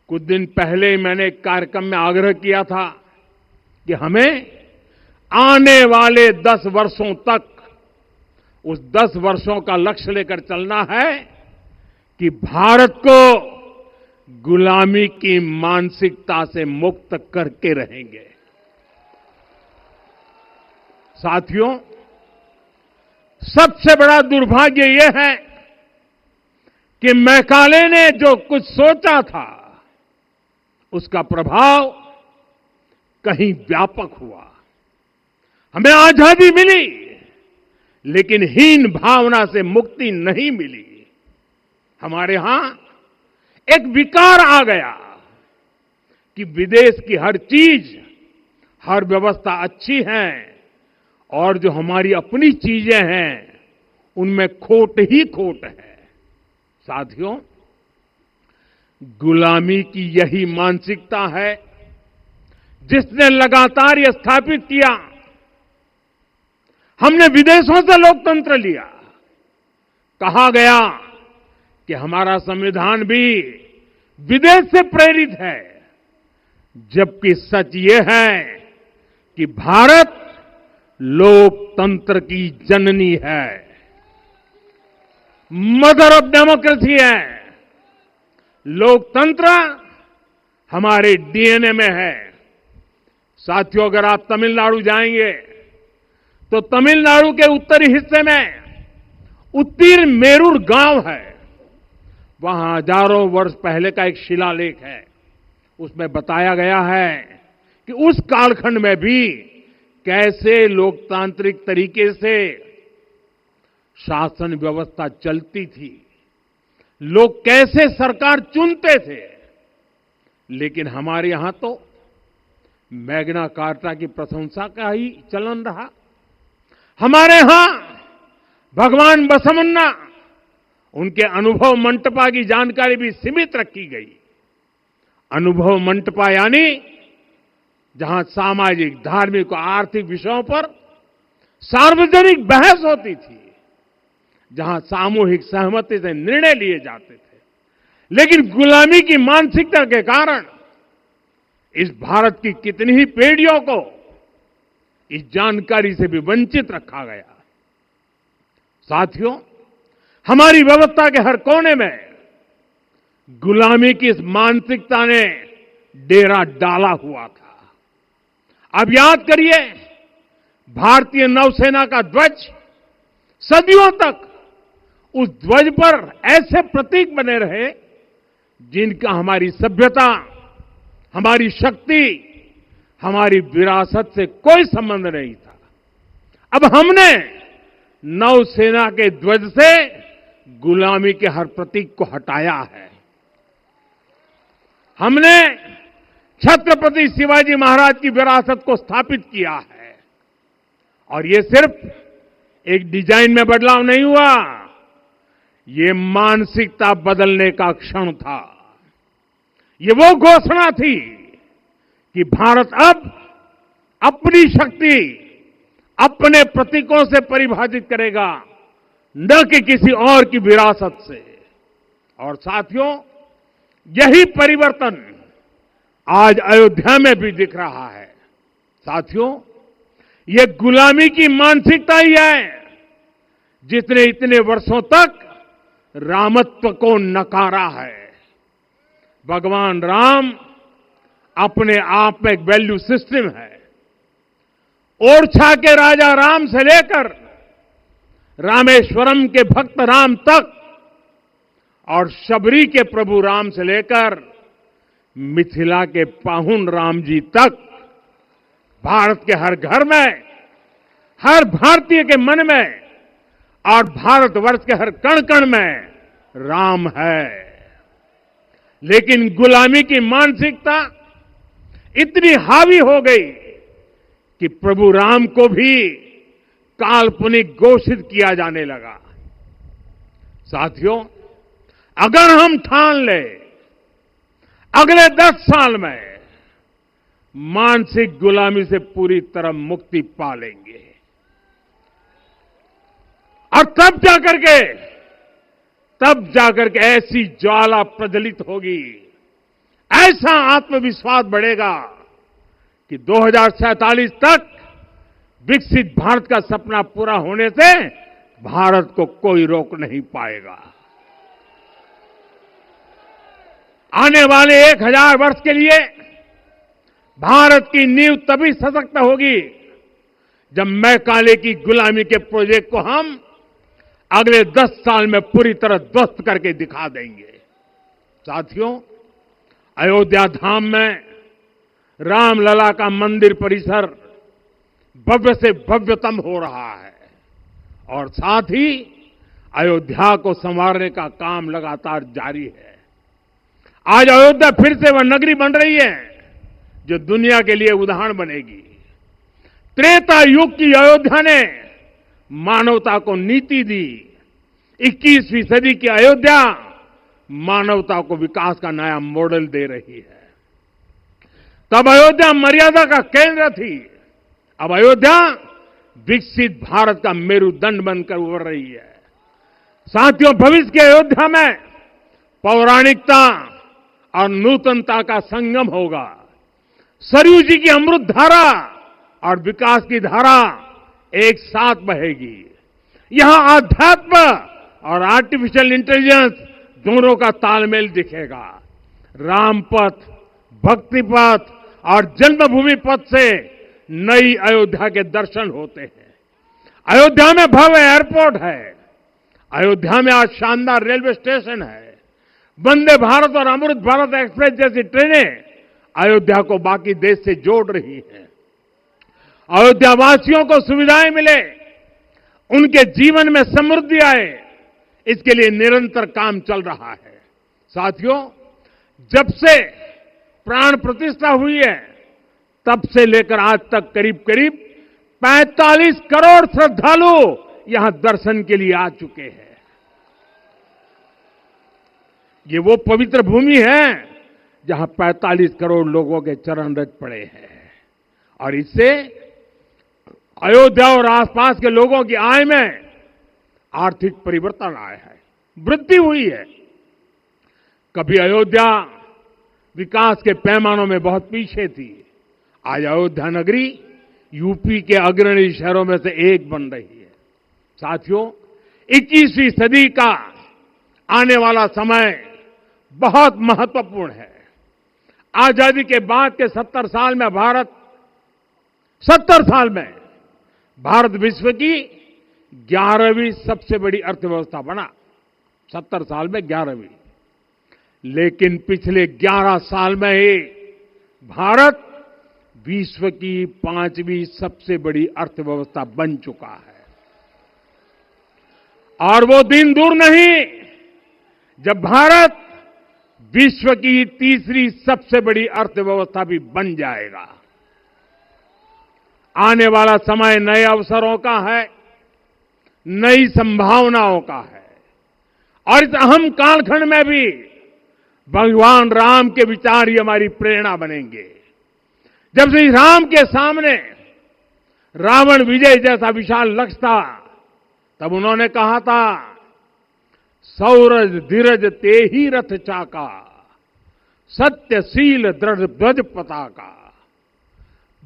कुछ दिन पहले ही मैंने एक कार्यक्रम में आग्रह किया था कि हमें आने वाले 10 वर्षों तक उस 10 वर्षों का लक्ष्य लेकर चलना है कि भारत को गुलामी की मानसिकता से मुक्त करके रहेंगे। साथियों, सबसे बड़ा दुर्भाग्य यह है कि मैकाले ने जो कुछ सोचा था उसका प्रभाव कहीं व्यापक हुआ। हमें आजादी मिली, लेकिन हीन भावना से मुक्ति नहीं मिली। हमारे यहां एक विकार आ गया कि विदेश की हर चीज, हर व्यवस्था अच्छी है और जो हमारी अपनी चीजें हैं उनमें खोट ही खोट है। साथियों, गुलामी की यही मानसिकता है जिसने लगातार यह स्थापित किया। हमने विदेशों से लोकतंत्र लिया। कहा गया कि हमारा संविधान भी विदेश से प्रेरित है, जबकि सच ये है कि भारत लोकतंत्र की जननी है, मदर ऑफ डेमोक्रेसी है। लोकतंत्र हमारे डीएनए में है। साथियों, अगर आप तमिलनाडु जाएंगे तो तमिलनाडु के उत्तरी हिस्से में उत्तीरमेरूर गांव है। वहां हजारों वर्ष पहले का एक शिलालेख है। उसमें बताया गया है कि उस कालखंड में भी कैसे लोकतांत्रिक तरीके से शासन व्यवस्था चलती थी, लोग कैसे सरकार चुनते थे। लेकिन हमारे यहां तो मैग्ना कार्टा की प्रशंसा का ही चलन रहा। हमारे यहां भगवान बसवन्ना, उनके अनुभव मंटपा की जानकारी भी सीमित रखी गई। अनुभव मंटपा यानी जहां सामाजिक, धार्मिक और आर्थिक विषयों पर सार्वजनिक बहस होती थी, जहां सामूहिक सहमति से निर्णय लिए जाते थे। लेकिन गुलामी की मानसिकता के कारण इस भारत की कितनी ही पीढ़ियों को इस जानकारी से भी वंचित रखा गया। साथियों, हमारी व्यवस्था के हर कोने में गुलामी की इस मानसिकता ने डेरा डाला हुआ था। अब याद करिए, भारतीय नौसेना का ध्वज सदियों तक उस ध्वज पर ऐसे प्रतीक बने रहे जिनका हमारी सभ्यता, हमारी शक्ति, हमारी विरासत से कोई संबंध नहीं था। अब हमने नौसेना के ध्वज से गुलामी के हर प्रतीक को हटाया है। हमने छत्रपति शिवाजी महाराज की विरासत को स्थापित किया है। और ये सिर्फ एक डिजाइन में बदलाव नहीं हुआ, ये मानसिकता बदलने का क्षण था। ये वो घोषणा थी कि भारत अब अपनी शक्ति अपने प्रतीकों से परिभाषित करेगा, न कि किसी और की विरासत से। और साथियों, यही परिवर्तन आज अयोध्या में भी दिख रहा है। साथियों, ये गुलामी की मानसिकता ही है जिसने इतने वर्षों तक रामत्व को नकारा है। भगवान राम अपने आप में एक वैल्यू सिस्टम है। ओरछा के राजा राम से लेकर रामेश्वरम के भक्त राम तक और शबरी के प्रभु राम से लेकर मिथिला के पाहुन राम जी तक भारत के हर घर में, हर भारतीय के मन में और भारतवर्ष के हर कण कण में राम है। लेकिन गुलामी की मानसिकता इतनी हावी हो गई कि प्रभु राम को भी काल्पनिक घोषित किया जाने लगा। साथियों, अगर हम ठान लें अगले 10 साल में मानसिक गुलामी से पूरी तरह मुक्ति पा लेंगे, और तब जाकर के ऐसी ज्वाला प्रज्वलित होगी, ऐसा आत्मविश्वास बढ़ेगा कि 2047 तक विकसित भारत का सपना पूरा होने से भारत को कोई रोक नहीं पाएगा। आने वाले 1000 वर्ष के लिए भारत की नींव तभी सशक्त होगी जब मैकाले की गुलामी के प्रोजेक्ट को हम अगले 10 साल में पूरी तरह ध्वस्त करके दिखा देंगे। साथियों, अयोध्या धाम में रामलला का मंदिर परिसर भव्य से भव्यतम हो रहा है और साथ ही अयोध्या को संवारने का काम लगातार जारी है। आज अयोध्या फिर से वह नगरी बन रही है जो दुनिया के लिए उदाहरण बनेगी। त्रेता युग की अयोध्या ने मानवता को नीति दी। 21वीं सदी की अयोध्या मानवता को विकास का नया मॉडल दे रही है। तब अयोध्या मर्यादा का केंद्र थी, अब अयोध्या विकसित भारत का मेरुदंड बनकर उभर रही है। साथियों, भविष्य की अयोध्या में पौराणिकता और नूतनता का संगम होगा। सरयू जी की अमृत धारा और विकास की धारा एक साथ बहेगी। यहां आध्यात्म और आर्टिफिशियल इंटेलिजेंस दोनों का तालमेल दिखेगा। राम पथ, भक्ति पथ और जन्मभूमि पथ से नई अयोध्या के दर्शन होते हैं। अयोध्या में भव्य एयरपोर्ट है। अयोध्या में आज शानदार रेलवे स्टेशन है। वंदे भारत और अमृत भारत एक्सप्रेस जैसी ट्रेनें अयोध्या को बाकी देश से जोड़ रही हैं। अयोध्या वासियों को सुविधाएं मिले, उनके जीवन में समृद्धि आए, इसके लिए निरंतर काम चल रहा है। साथियों, जब से प्राण प्रतिष्ठा हुई है तब से लेकर आज तक करीब करीब 45 करोड़ श्रद्धालु यहां दर्शन के लिए आ चुके हैं। ये वो पवित्र भूमि है जहां 45 करोड़ लोगों के चरण रज पड़े हैं और इससे अयोध्या और आसपास के लोगों की आय में आर्थिक परिवर्तन आया है, वृद्धि हुई है। कभी अयोध्या विकास के पैमानों में बहुत पीछे थी। आज अयोध्या नगरी यूपी के अग्रणी शहरों में से एक बन रही है। साथियों, 21वीं सदी का आने वाला समय बहुत महत्वपूर्ण है। आजादी के बाद के 70 साल में भारत विश्व की 11वीं सबसे बड़ी अर्थव्यवस्था बना। 70 साल में 11वीं। लेकिन पिछले 11 साल में ही भारत विश्व की 5वीं सबसे बड़ी अर्थव्यवस्था बन चुका है। और वो दिन दूर नहीं जब भारत विश्व की 3री सबसे बड़ी अर्थव्यवस्था भी बन जाएगा। आने वाला समय नए अवसरों का है, नई संभावनाओं का है और इस अहम कालखंड में भी भगवान राम के विचार ही हमारी प्रेरणा बनेंगे। जब श्री राम के सामने रावण विजय जैसा विशाल लक्ष्य था, तब उन्होंने कहा था, सौरज धीरज ते ही रथ चाका, सत्यशील दृढ़ ध्वज पताका,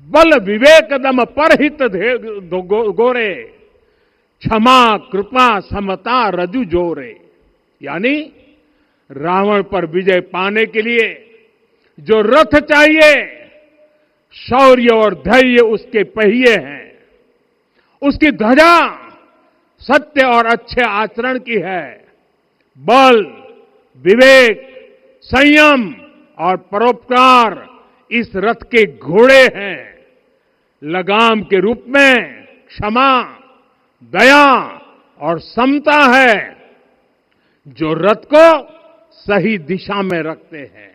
बल विवेक दम परहित गोरे, क्षमा कृपा समता रजु जोरे। यानी रावण पर विजय पाने के लिए जो रथ चाहिए, शौर्य और धैर्य उसके पहिए हैं, उसकी ध्वजा सत्य और अच्छे आचरण की है, बल, विवेक, संयम और परोपकार इस रथ के घोड़े हैं। लगाम के रूप में क्षमा, दया और समता है जो रथ को सही दिशा में रखते हैं।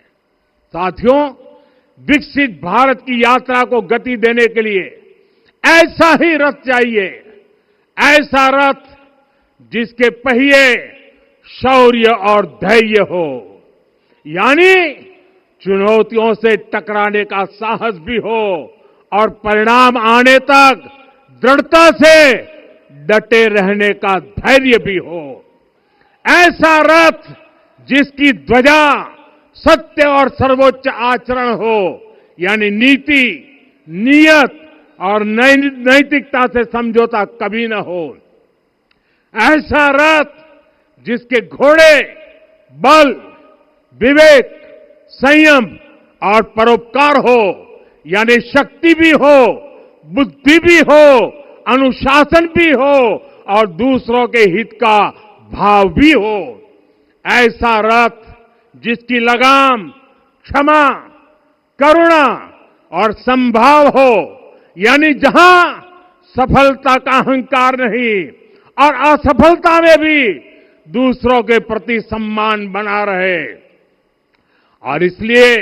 साथियों, विकसित भारत की यात्रा को गति देने के लिए ऐसा ही रथ चाहिए, ऐसा रथ जिसके पहिए शौर्य और धैर्य हो, यानी चुनौतियों से टकराने का साहस भी हो और परिणाम आने तक दृढ़ता से डटे रहने का धैर्य भी हो। ऐसा रथ जिसकी ध्वजा सत्य और सर्वोच्च आचरण हो, यानी नीति, नियत और नैतिकता से समझौता कभी न हो। ऐसा रथ जिसके घोड़े बल, विवेक, संयम और परोपकार हो, यानी शक्ति भी हो, बुद्धि भी हो, अनुशासन भी हो और दूसरों के हित का भाव भी हो। ऐसा रथ जिसकी लगाम क्षमा, करुणा और संभाव हो, यानी जहां सफलता का अहंकार नहीं और असफलता में भी दूसरों के प्रति सम्मान बना रहे। और इसलिए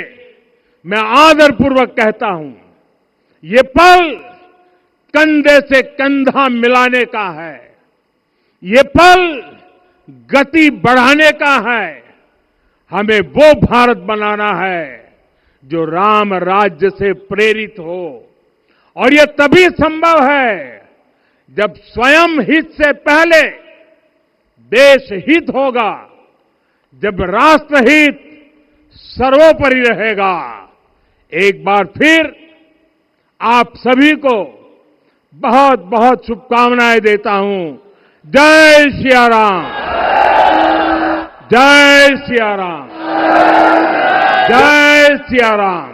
मैं आदरपूर्वक कहता हूं, ये पल कंधे से कंधा मिलाने का है, ये पल गति बढ़ाने का है। हमें वो भारत बनाना है जो राम राज्य से प्रेरित हो, और ये तभी संभव है जब स्वयं हित से पहले देश हित होगा, जब राष्ट्रहित सर्वोपरि रहेगा। एक बार फिर आप सभी को बहुत बहुत शुभकामनाएं देता हूं। जय सिया राम, जय सिया राम, जय सिया राम।